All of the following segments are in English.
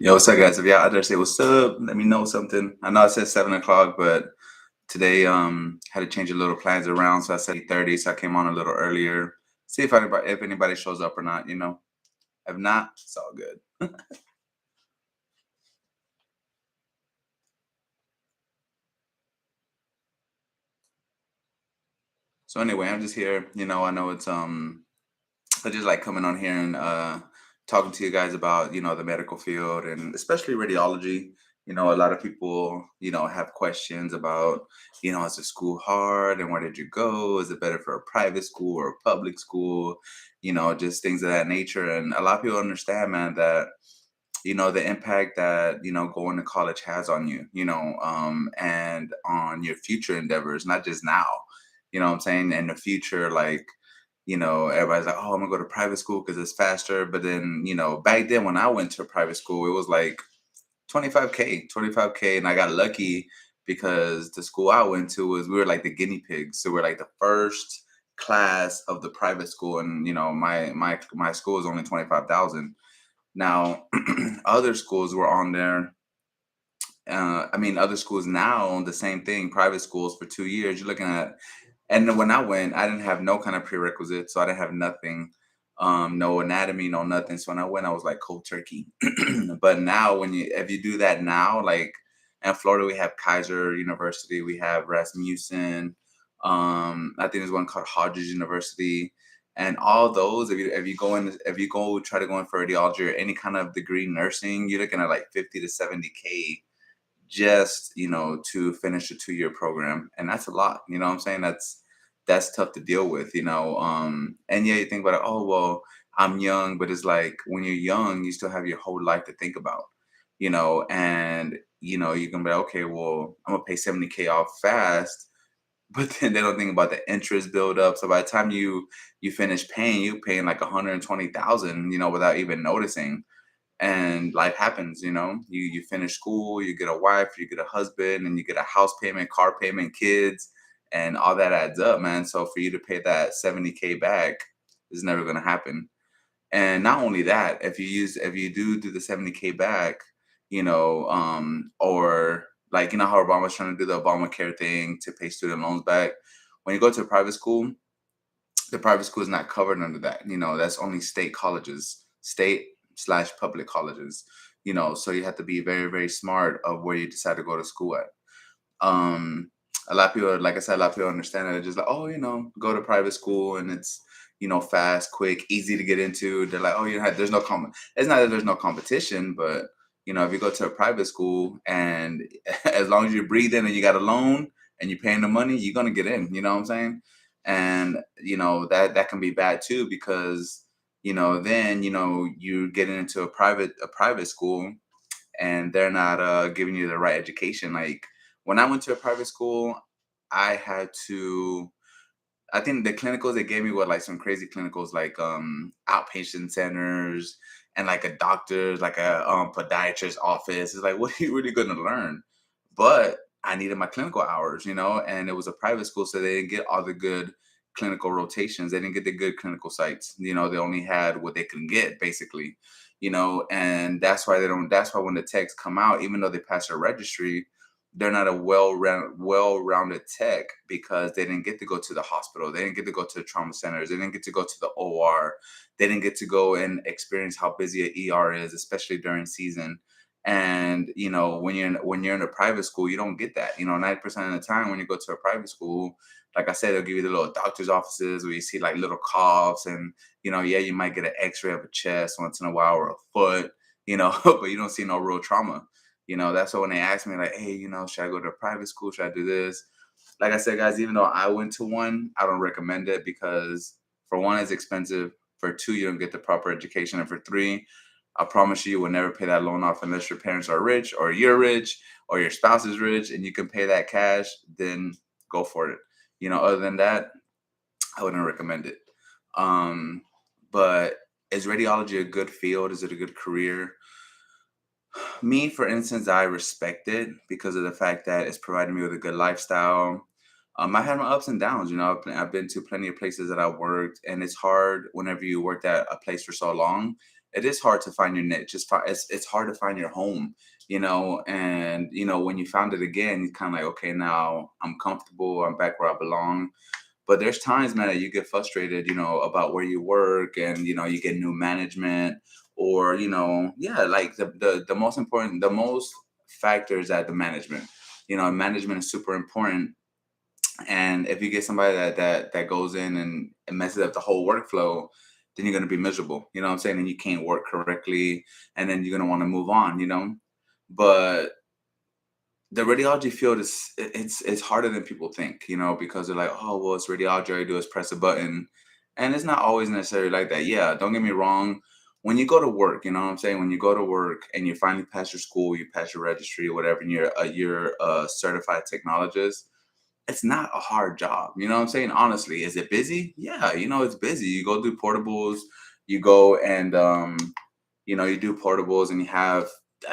Yo, what's up, guys? If y'all out there say what's up, let me know something. I know I said 7 o'clock, but today had to change a little plans around, so I said 8:30, so I came on a little earlier. See if anybody shows up or not. If not, it's all good. So anyway, I'm just here. I know it's I just like coming on here and talking to you guys about the medical field and especially radiology. A lot of people have questions about is the school hard and where did you go? Is it better for a private school or a public school? Just things of that nature. And a lot of people understand, man, that the impact that going to college has on you, and on your future endeavors, not just now. What I'm saying? In the future, like everybody's like, oh, I'm gonna go to private school because it's faster. But then, back then when I went to private school, it was like 25K, 25K. And I got lucky because the school I went to we were like the guinea pigs. So we're like the first class of the private school. And, my school is only 25,000. Now, other schools were on there. I mean, other schools now, the same thing, private schools for 2 years, you're looking at, and then when I went, I didn't have no kind of prerequisites, so I didn't have nothing, no anatomy, no nothing. So when I went, I was like cold turkey. But now, if you do that now, like in Florida, we have Kaiser University, we have Rasmussen. I think there's one called Hodges University, and all those. If you go try to go in for radiology or any kind of degree in nursing, you're looking at like 50 to 70K just to finish a 2 year program, and that's a lot. What I'm saying? That's tough to deal with. And yeah, you think about it, oh well, I'm young, but it's like when you're young you still have your whole life to think about. And you can be like, okay, well, I'm gonna pay 70K off fast. But then they don't think about the interest build up, so by the time you finish paying, you paying like 120,000, without even noticing. And life happens. You finish school, you get a wife, you get a husband, and you get a house payment, car payment, kids, and all that adds up, man. So for you to pay that 70K back is never going to happen. And not only that, if you do the 70K back, or like how Obama's trying to do the Obamacare thing to pay student loans back, when you go to a private school, the private school is not covered under that. That's only state colleges, state/slash public colleges. So you have to be very, very smart of where you decide to go to school at. Um, a lot of people, like I said, a lot of people understand that. They're just like, oh, go to private school and it's, fast, quick, easy to get into. They're like, oh, there's no It's not that there's no competition, but if you go to a private school and as long as you're breathing and you got a loan and you're paying the money, you're gonna get in. You know what I'm saying? And that can be bad too because then you're getting into a private school and they're not giving you the right education. Like when I went to a private school, I had to. I think the clinicals they gave me were like some crazy clinicals, like outpatient centers and like a doctor's, like a podiatrist office. It's like, what are you really going to learn? But I needed my clinical hours, and it was a private school, so they didn't get all the good clinical rotations. They didn't get the good clinical sites. They only had what they could get, basically. And that's why they don't. That's why when the techs come out, even though they pass their registry, they're not a well-rounded tech because they didn't get to go to the hospital. They didn't get to go to the trauma centers. They didn't get to go to the OR. They didn't get to go and experience how busy an ER is, especially during season. And when you're in a private school, you don't get that. 90% of the time when you go to a private school, like I said, they'll give you the little doctor's offices where you see like little coughs and yeah, you might get an X-ray of a chest once in a while or a foot, but you don't see no real trauma. That's why when they ask me like, hey, should I go to a private school? Should I do this? Like I said, guys, even though I went to one, I don't recommend it because for one, it's expensive. For two, you don't get the proper education. And for three, I promise you will never pay that loan off unless your parents are rich or you're rich or your spouse is rich and you can pay that cash, then go for it. Other than that, I wouldn't recommend it. Um, but is radiology a good field? Is it a good career? Me, for instance, I respect it because of the fact that it's provided me with a good lifestyle. I had my ups and downs. I've been to plenty of places that I worked, and it's hard whenever you worked at a place for so long. it is hard to find your niche. It's hard to find your home, and when you found it again, you kind of like, okay, now I'm comfortable, I'm back where I belong. But there's times, man, that you get frustrated, about where you work, and you get new management, or yeah, like the most important, the most factors at the management. Management is super important, and if you get somebody that goes in and messes up the whole workflow, then you're gonna be miserable. You know what I'm saying? And you can't work correctly, and then you're gonna want to move on. But the radiology field it's harder than people think, because they're like, oh well, it's radiology, all you do is press a button. And it's not always necessarily like that. Yeah, don't get me wrong. When you go to work, you know what I'm saying? When you go to work and you finally pass your school, you pass your registry or whatever, and you're a certified technologist, it's not a hard job. You know what I'm saying? Honestly, is it busy? Yeah, it's busy. You go do portables, you go and you do portables, and you have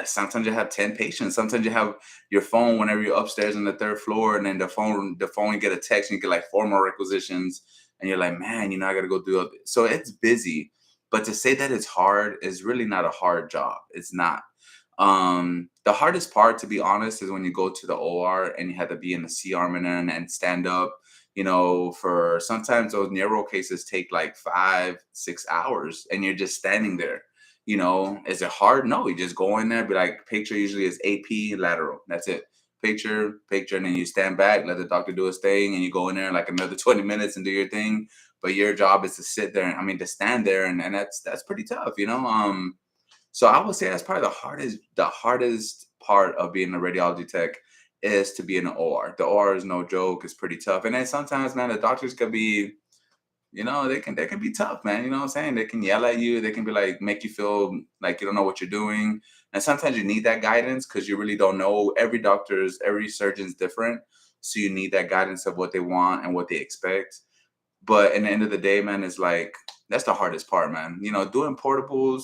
sometimes you have 10 patients. Sometimes you have your phone whenever you're upstairs on the third floor, and then the phone you get a text and you get like 4 more requisitions, and you're like, man, I gotta go do it. So it's busy. But to say that it's hard is really not a hard job. It's not. The hardest part, to be honest, is when you go to the OR and you have to be in the C arm and stand up. For sometimes those neuro cases take like 5, 6 hours, and you're just standing there. Is it hard? No, you just go in there, be like, picture usually is AP lateral. That's it. Picture, and then you stand back, let the doctor do his thing, and you go in there like another 20 minutes and do your thing. But your job is to sit there, to stand there, and that's pretty tough. So I would say that's probably the hardest part of being a radiology tech is to be in the OR. The OR is no joke. It's pretty tough. And then sometimes, man, the doctors could be, they can be tough, man. You know what I'm saying? They can yell at you. They can be like, make you feel like you don't know what you're doing. And sometimes you need that guidance because you really don't know. Every surgeon's different. So you need that guidance of what they want and what they expect. But in the end of the day, man, it's like that's the hardest part, man. Doing portables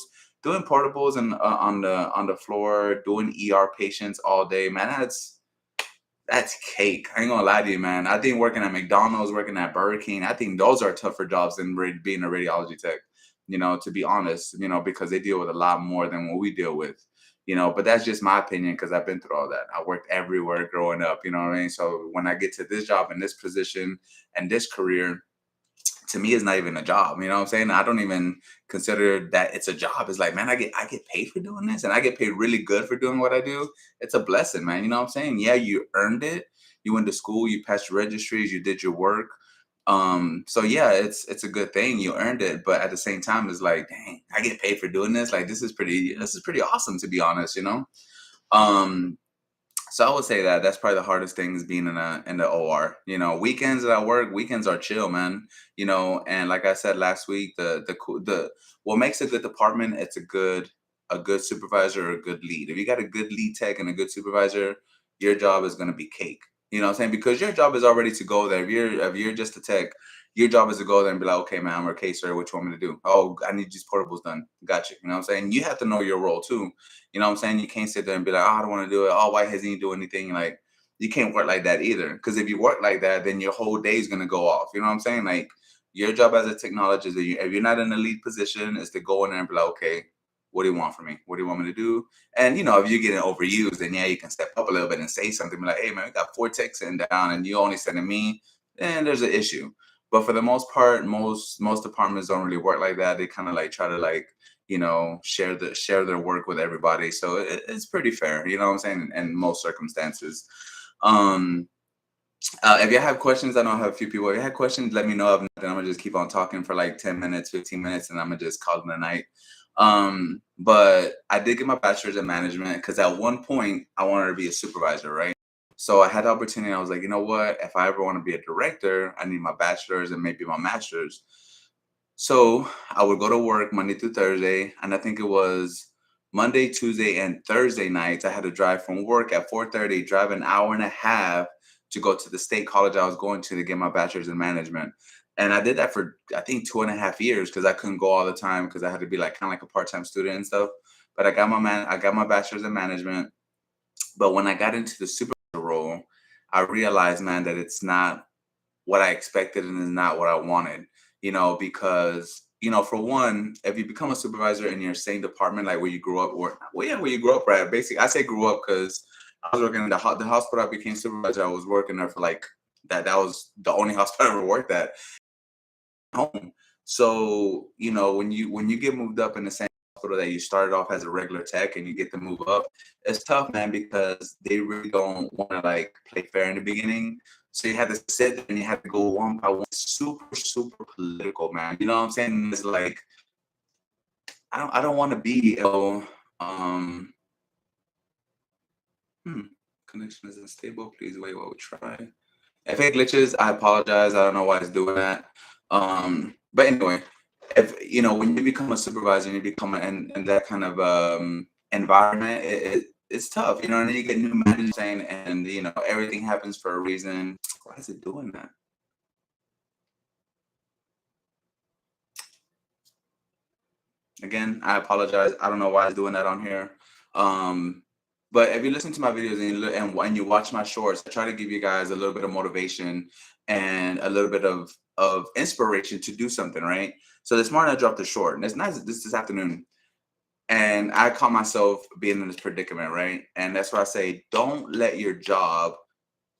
and on the floor, doing ER patients all day, man. That's cake. I ain't gonna lie to you, man. I think working at McDonald's, working at Burger King, I think those are tougher jobs than being a radiology tech. To be honest, because they deal with a lot more than what we deal with. But that's just my opinion because I've been through all that. I worked everywhere growing up. You know what I mean? So when I get to this job and this position and this career, to me it's not even a job. You know what I'm saying? I don't even consider that it's a job. It's like, man, I get paid for doing this, and I get paid really good for doing what I do. It's a blessing, man. You know what I'm saying? Yeah, you earned it. You went to school, you passed your registries, you did your work. So yeah, it's a good thing. You earned it, but at the same time, it's like, dang, I get paid for doing this. Like this is pretty awesome, to be honest. Um so I would say that that's probably the hardest thing is being in the OR. Weekends that I work, weekends are chill, man. And like I said last week, the what makes a good department, it's a good supervisor or a good lead. If you got a good lead tech and a good supervisor, your job is gonna be cake. You know what I'm saying? Because your job is already to go there. If you're just a tech, your job is to go there and be like, okay, man, I'm a caser. What you want me to do? Oh, I need these portables done. Gotcha. You know what I'm saying? You have to know your role too. You know what I'm saying? You can't sit there and be like, oh, I don't want to do it. Oh, why hasn't he do anything? Like, you can't work like that either. Because if you work like that, then your whole day is gonna go off. You know what I'm saying? Like, your job as a technologist, if you're not in a lead position, is to go in there and be like, okay, what do you want from me? What do you want me to do? And if you're getting overused, then yeah, you can step up a little bit and say something, be like, hey man, we got 4 techs sitting down, and you only sending me. Then there's an issue. But for the most part, most departments don't really work like that. They kind of like try to like share their work with everybody. So it's pretty fair. You know what I'm saying? In most circumstances. Um, if you have questions, I know I have a few people. If you have questions, let me know. If not, then I'm gonna just keep on talking for like 10 minutes, 15 minutes, and I'm gonna just call it a night. But I did get my bachelor's in management because at one point I wanted to be a supervisor, right? So I had the opportunity. I was like, you know what? If I ever want to be a director, I need my bachelor's and maybe my master's. So I would go to work Monday through Thursday, and I think it was Monday, Tuesday, and Thursday nights. I had to drive from work at 4:30, drive an hour and a half to go to the state college I was going to get my bachelor's in management. And I did that for I think 2.5 years because I couldn't go all the time because I had to be like kind of like a part-time student and stuff. But I got my bachelor's in management. But when I got into the supervisor role, I realized, man, that it's not what I expected and is not what I wanted, because for one, if you become a supervisor in your same department, like where you grew up, or well, yeah, where you grew up, right? Basically, I say grew up because I was working in the hospital. I became supervisor. I was working there for like that. That was the only hospital I ever worked at home. So, when you get moved up in the same hospital that you started off as a regular tech and you get to move up, it's tough, man, because they really don't want to like play fair in the beginning. So you have to sit there and you have to go one by one. Super, super political, man. You know what I'm saying? It's like I don't want to be um hmm, connection isn't stable. Please wait while we try. If it glitches, I apologize. I don't know why it's doing that. But anyway, if when you become a supervisor and you become in that kind of environment, it's tough, and then you get new managers saying, and everything happens for a reason. Why is it doing that? Again, I apologize. I don't know why it's doing that on here. Um, but if you listen to my videos and when you watch my shorts, I try to give you guys a little bit of motivation and a little bit of inspiration to do something, right? So this morning I dropped a short, and it's nice this afternoon, and I caught myself being in this predicament, right? And that's why I say, don't let your job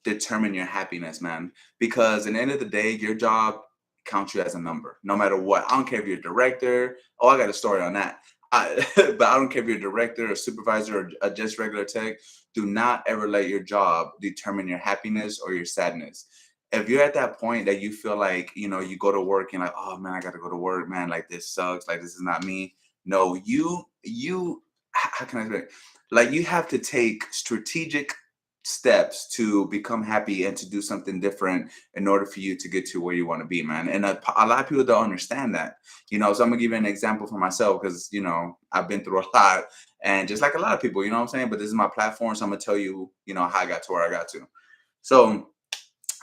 determine your happiness, man. Because at the end of the day, your job counts you as a number, no matter what. I don't care if you're a director. Oh, I got a story on that. But I don't care if you're a director, a supervisor, or just regular tech. Do not ever let your job determine your happiness or your sadness. If you're at that point that you feel like, you go to work and like, oh man, I got to go to work, man. Like this sucks. Like this is not me. No, how can I say it? Like you have to take strategic steps to become happy and to do something different in order for you to get to where you want to be, man. And a lot of people don't understand that, so I'm gonna give you an example for myself because I've been through a lot, and just like a lot of people, you know what I'm saying. But this is my platform, so I'm gonna tell you, how I got to where I got to. So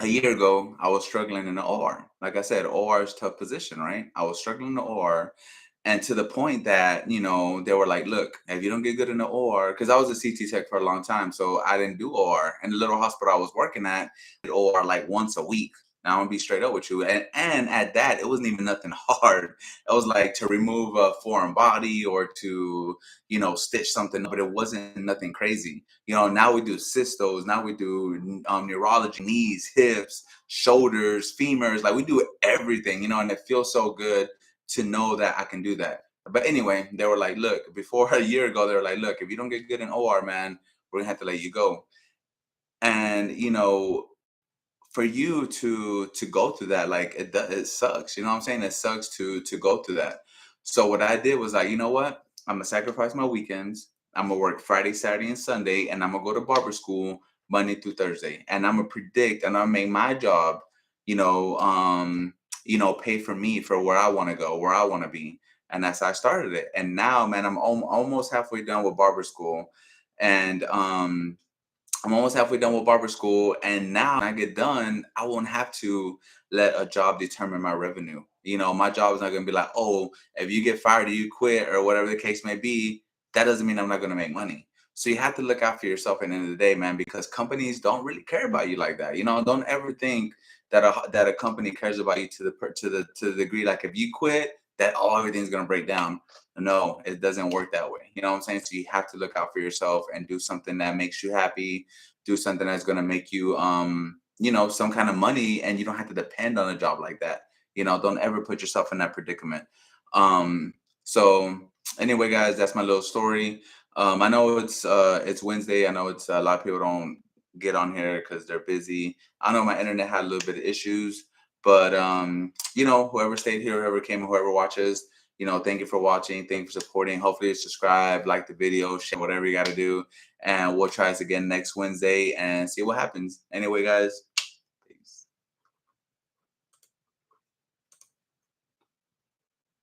a year ago, I was struggling in the OR. Like I said, OR is a tough position, right? I was struggling in the OR, and to the point that they were like, "Look, if you don't get good in the OR," because I was a CT tech for a long time, so I didn't do OR. And the little hospital I was working at did OR like once a week. Now I'm gonna be straight up with you, and at that, it wasn't even nothing hard. It was like to remove a foreign body or to stitch something, but it wasn't nothing crazy. Now we do cystos, now we do neurology, knees, hips, shoulders, femurs, like we do everything, and it feels so good to know that I can do that. But anyway, they were like, look, before a year ago, they were like, look, if you don't get good in OR, man, we're gonna have to let you go. And for you to go through that, like it sucks. You know what I'm saying? It sucks to go through that. So what I did was like, you know what? I'm gonna sacrifice my weekends. I'm gonna work Friday, Saturday, and Sunday, and I'm gonna go to barber school Monday through Thursday. And I'm gonna predict and I'm gonna make my job, you know, um, pay for me for where I want to go, where I want to be. And that's how I started it. And now, man, I'm almost halfway done with barber school. And I'm almost halfway done with barber school, and now when I get done, I won't have to let a job determine my revenue. My job is not going to be like, oh, if you get fired or you quit or whatever the case may be, that doesn't mean I'm not going to make money. So you have to look out for yourself at the end of the day, man, because companies don't really care about you like that. Don't ever think that a company cares about you to the degree like if you quit, that all everything's going to break down. No, it doesn't work that way. You know what I'm saying? So you have to look out for yourself and do something that makes you happy, do something that's going to make you some kind of money, and you don't have to depend on a job like that. Don't ever put yourself in that predicament. So anyway, guys, that's my little story. I know it's Wednesday. I know it's a lot of people don't get on here because they're busy. I know my internet had a little bit of issues, but whoever stayed here, whoever came, whoever watches, thank you for watching. Thank you for supporting. Hopefully, you subscribe, like the video, share, whatever you got to do. And we'll try this again next Wednesday and see what happens. Anyway, guys,